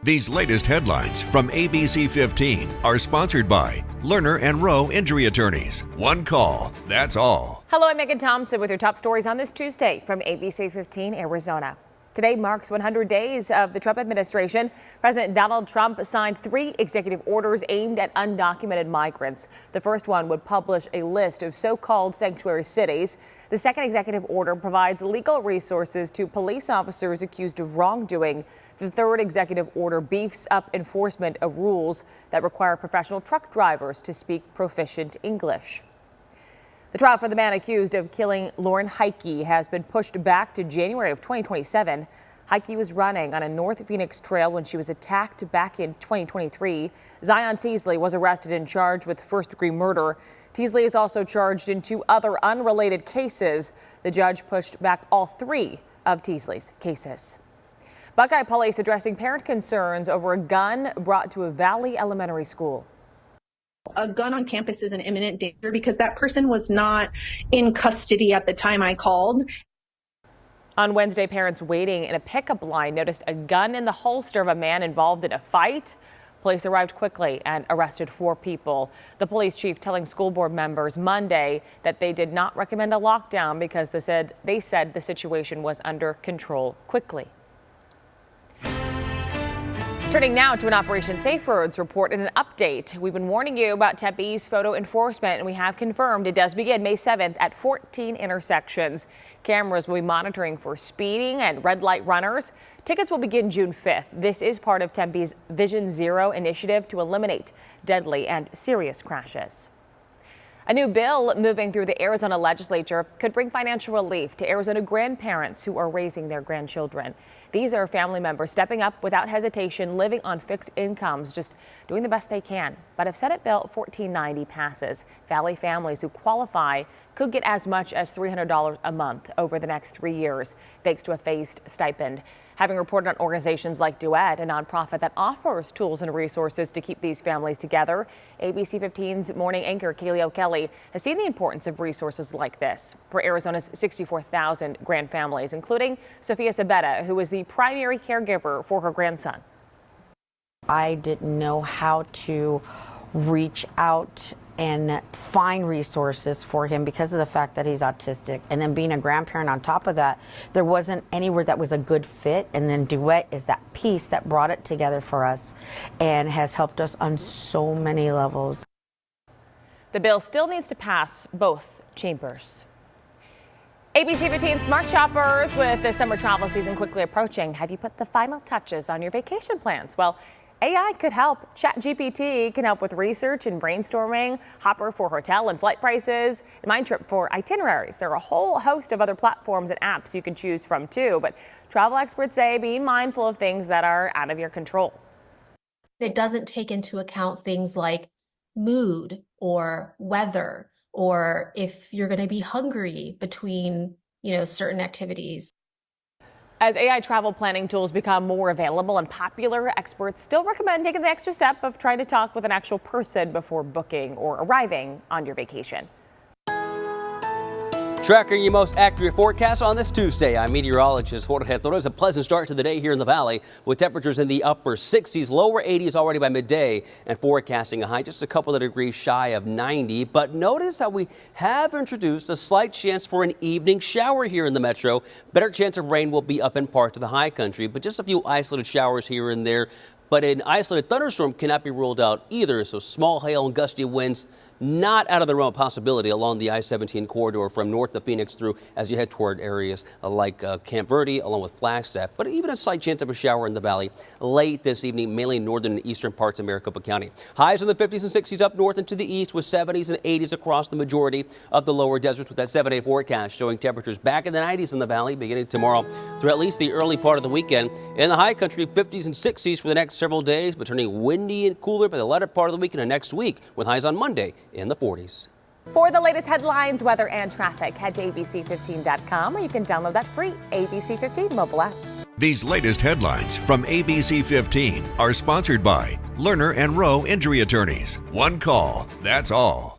These latest headlines from ABC15 are sponsored by Lerner and Rowe Injury Attorneys. One call, that's all. Hello, I'm Megan Thompson with your top stories on this Tuesday from ABC15 Arizona. Today marks 100 days of the Trump administration. President Donald Trump signed 3 executive orders aimed at undocumented migrants. The first one would publish a list of so-called sanctuary cities. The second executive order provides legal resources to police officers accused of wrongdoing. The third executive order beefs up enforcement of rules that require professional truck drivers to speak proficient English. The trial for the man accused of killing Lauren Heike has been pushed back to January of 2027. Heike was running on a North Phoenix trail when she was attacked back in 2023. Zion Teasley was arrested and charged with first-degree murder. Teasley is also charged in 2 other unrelated cases. The judge pushed back all 3 of Teasley's cases. Buckeye police addressing parent concerns over a gun brought to a Valley Elementary school. A gun on campus is an imminent danger because that person was not in custody at the time I called. On Wednesday, parents waiting in a pickup line noticed a gun in the holster of a man involved in a fight. Police arrived quickly and arrested 4 people. The police chief telling school board members Monday that they did not recommend a lockdown because they said the situation was under control quickly. Turning now to an Operation Safe Roads report and an update. We've been warning you about Tempe's photo enforcement, and we have confirmed it does begin May 7th at 14 intersections. Cameras will be monitoring for speeding and red light runners. Tickets will begin June 5th. This is part of Tempe's Vision Zero initiative to eliminate deadly and serious crashes. A new bill moving through the Arizona legislature could bring financial relief to Arizona grandparents who are raising their grandchildren. These are family members stepping up without hesitation, living on fixed incomes, just doing the best they can. But if Senate Bill 1490 passes, Valley families who qualify could get as much as $300 a month over the next 3 years, thanks to a phased stipend. Having reported on organizations like Duet, a nonprofit that offers tools and resources to keep these families together, ABC 15's morning anchor Kaylee O'Kelly has seen the importance of resources like this for Arizona's 64,000 grand families, including Sophia Sabetta, who is the primary caregiver for her grandson. I didn't know how to reach out and find resources for him because of the fact that he's autistic. And then being a grandparent on top of that, there wasn't anywhere that was a good fit. And then Duet is that piece that brought it together for us and has helped us on so many levels. The bill still needs to pass both chambers. ABC 15 Smart Shoppers, with the summer travel season quickly approaching, have you put the final touches on your vacation plans? Well, AI could help. ChatGPT can help with research and brainstorming, Hopper for hotel and flight prices, and MindTrip for itineraries. There are a whole host of other platforms and apps you can choose from too, but travel experts say be mindful of things that are out of your control. It doesn't take into account things like mood or weather, or if you're going to be hungry between, certain activities. As AI travel planning tools become more available and popular, experts still recommend taking the extra step of trying to talk with an actual person before booking or arriving on your vacation. Tracking your most accurate forecast on this Tuesday. I'm meteorologist Jorge Torres. It was a pleasant start to the day here in the valley with temperatures in the upper 60s, lower 80s already by midday, and forecasting a high just a couple of degrees shy of 90. But notice how we have introduced a slight chance for an evening shower here in the metro. Better chance of rain will be up in parts of the high country, but just a few isolated showers here and there. But an isolated thunderstorm cannot be ruled out either, so small hail and gusty winds not out of the realm of possibility along the I-17 corridor from north of Phoenix through as you head toward areas like Camp Verde along with Flagstaff. But even a slight chance of a shower in the valley late this evening, mainly in northern and eastern parts of Maricopa County. Highs in the 50s and 60s up north and to the east with 70s and 80s across the majority of the lower deserts, with that 7-day forecast showing temperatures back in the 90s in the valley beginning tomorrow through at least the early part of the weekend. In the high country, 50s and 60s for the next several days, but turning windy and cooler by the latter part of the weekend and next week with highs on Monday in the 40s. For the latest headlines, weather, and traffic, head to abc15.com, or you can download that free ABC15 mobile app. These latest headlines from ABC15 are sponsored by Lerner and Rowe Injury Attorneys. One call, that's all.